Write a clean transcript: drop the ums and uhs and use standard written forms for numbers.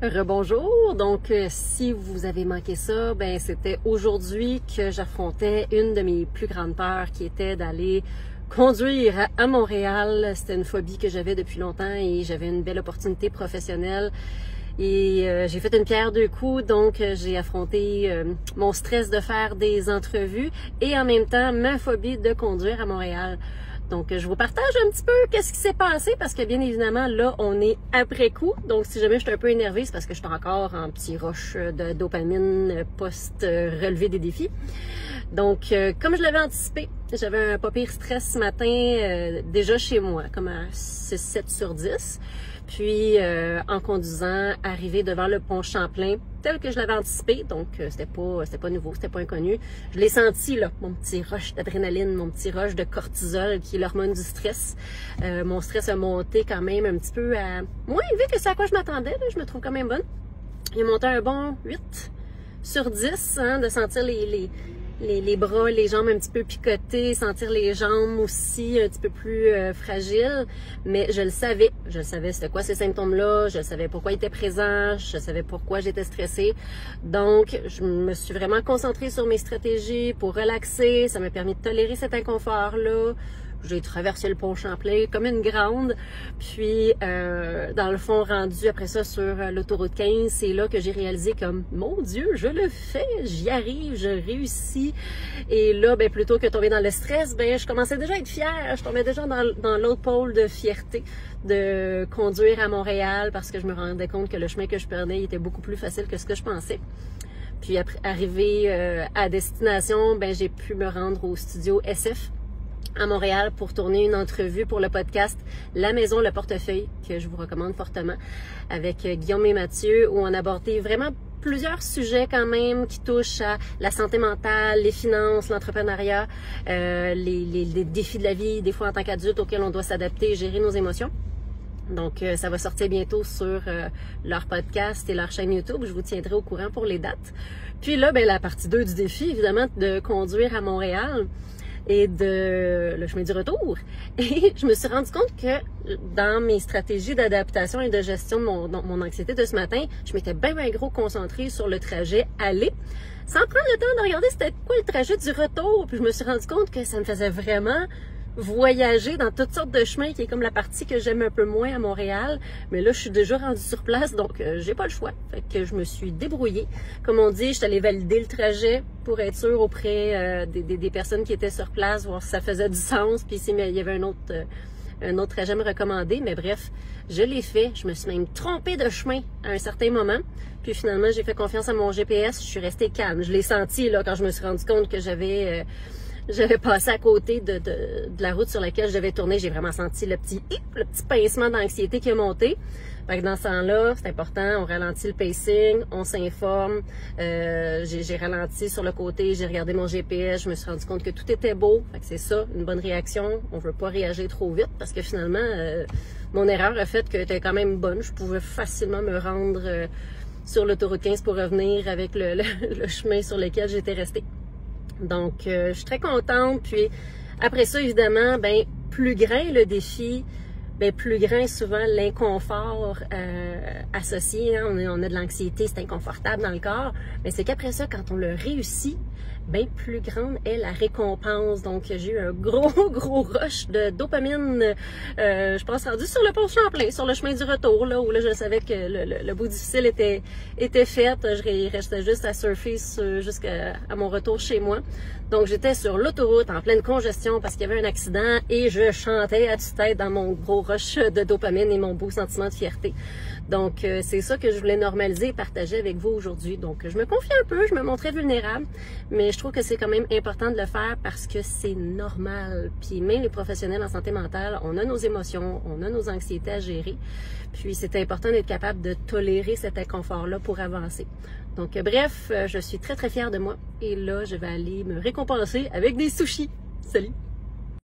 Rebonjour, donc si vous avez manqué ça, ben c'était aujourd'hui que j'affrontais une de mes plus grandes peurs qui était d'aller conduire à Montréal. C'était une phobie que j'avais depuis longtemps et j'avais une belle opportunité professionnelle et j'ai fait une pierre deux coups, donc j'ai affronté mon stress de faire des entrevues et en même temps ma phobie de conduire à Montréal. Donc, je vous partage un petit peu qu'est-ce qui s'est passé parce que bien évidemment, là, on est après coup. Donc, si jamais je suis un peu énervée, c'est parce que je suis encore en petit rush de dopamine post-relevé des défis. Donc, comme je l'avais anticipé, j'avais un pas pire stress ce matin déjà chez moi, comme à 6-7 sur 10. Puis, en conduisant, arrivé devant le pont Champlain, tel que je l'avais anticipé, donc c'était pas nouveau, c'était pas inconnu. Je l'ai senti, là, mon petit rush d'adrénaline, mon petit rush de cortisol, qui est l'hormone du stress. Mon stress a monté quand même un petit peu à moins élevé que c'est à quoi je m'attendais, là, je me trouve quand même bonne. Il a monté un bon 8 sur 10, hein, de sentir les bras, les jambes un petit peu picotées, sentir les jambes aussi un petit peu plus fragiles, mais je le savais c'était quoi ces symptômes-là, je savais pourquoi ils étaient présents, je savais pourquoi j'étais stressée. Donc, je me suis vraiment concentrée sur mes stratégies pour relaxer, ça m'a permis de tolérer cet inconfort-là. J'ai traversé le pont Champlain comme une grande, puis dans le fond, rendu après ça sur l'autoroute 15, c'est là que j'ai réalisé comme, mon Dieu, je le fais, j'y arrive, je réussis. Et là, ben, plutôt que tomber dans le stress, ben, je commençais déjà à être fière, je tombais déjà dans l'autre pôle de fierté de conduire à Montréal parce que je me rendais compte que le chemin que je prenais était beaucoup plus facile que ce que je pensais. Puis après, arrivé à destination, ben, j'ai pu me rendre au studio SF à Montréal pour tourner une entrevue pour le podcast La Maison, le portefeuille, que je vous recommande fortement, avec Guillaume et Mathieu, où on abordait vraiment plusieurs sujets quand même qui touchent à la santé mentale, les finances, l'entrepreneuriat, les défis de la vie, des fois en tant qu'adulte auxquels on doit s'adapter et gérer nos émotions. Donc, ça va sortir bientôt sur leur podcast et leur chaîne YouTube. Je vous tiendrai au courant pour les dates. Puis là, ben, la partie 2 du défi, évidemment, de conduire à Montréal et de le chemin du retour. Et je me suis rendu compte que dans mes stratégies d'adaptation et de gestion de mon anxiété de ce matin, je m'étais bien gros concentrée sur le trajet aller, sans prendre le temps de regarder c'était quoi le trajet du retour. Puis je me suis rendu compte que ça me faisait vraiment voyager dans toutes sortes de chemins, qui est comme la partie que j'aime un peu moins à Montréal. Mais là, je suis déjà rendue sur place, donc j'ai pas le choix. Fait que je me suis débrouillée. Comme on dit, je suis allée valider le trajet pour être sûre auprès des personnes qui étaient sur place, voir si ça faisait du sens, puis s'il y avait un autre trajet à me recommander. Mais bref, je l'ai fait. Je me suis même trompée de chemin à un certain moment. Puis finalement, j'ai fait confiance à mon GPS. Je suis restée calme. Je l'ai senti là quand je me suis rendu compte que j'avais passé à côté de la route sur laquelle je devais tourner. J'ai vraiment senti le petit pincement d'anxiété qui a monté. Fait que dans ce temps-là, c'est important, on ralentit le pacing, on s'informe. J'ai ralenti sur le côté, j'ai regardé mon GPS, je me suis rendu compte que tout était beau. Fait que c'est ça, une bonne réaction. On veut pas réagir trop vite parce que finalement, mon erreur a fait que était quand même bonne. Je pouvais facilement me rendre sur l'autoroute 15 pour revenir avec le chemin sur lequel j'étais restée. Donc, je suis très contente. Puis, après ça, évidemment, ben plus grand le défi, ben plus grand est souvent l'inconfort associé. Hein? On a de l'anxiété, c'est inconfortable dans le corps. Mais c'est qu'après ça, quand on le réussit, ben plus grande est la récompense. Donc, j'ai eu un gros rush de dopamine. Je pense rendu sur le pont Champlain, sur le chemin du retour, là où là je savais que le bout difficile était fait. Il restait juste à surfer jusqu'à mon retour chez moi. Donc, j'étais sur l'autoroute en pleine congestion parce qu'il y avait un accident et je chantais à tue-tête dans mon gros rush de dopamine et mon beau sentiment de fierté. Donc, c'est ça que je voulais normaliser et partager avec vous aujourd'hui. Donc, je me confie un peu, je me montrais vulnérable, mais je trouve que c'est quand même important de le faire parce que c'est normal. Puis même les professionnels en santé mentale, on a nos émotions, on a nos anxiétés à gérer. Puis c'est important d'être capable de tolérer cet inconfort-là pour avancer. Donc, bref, je suis très fière de moi. Et là, je vais aller me récompenser avec des sushis. Salut!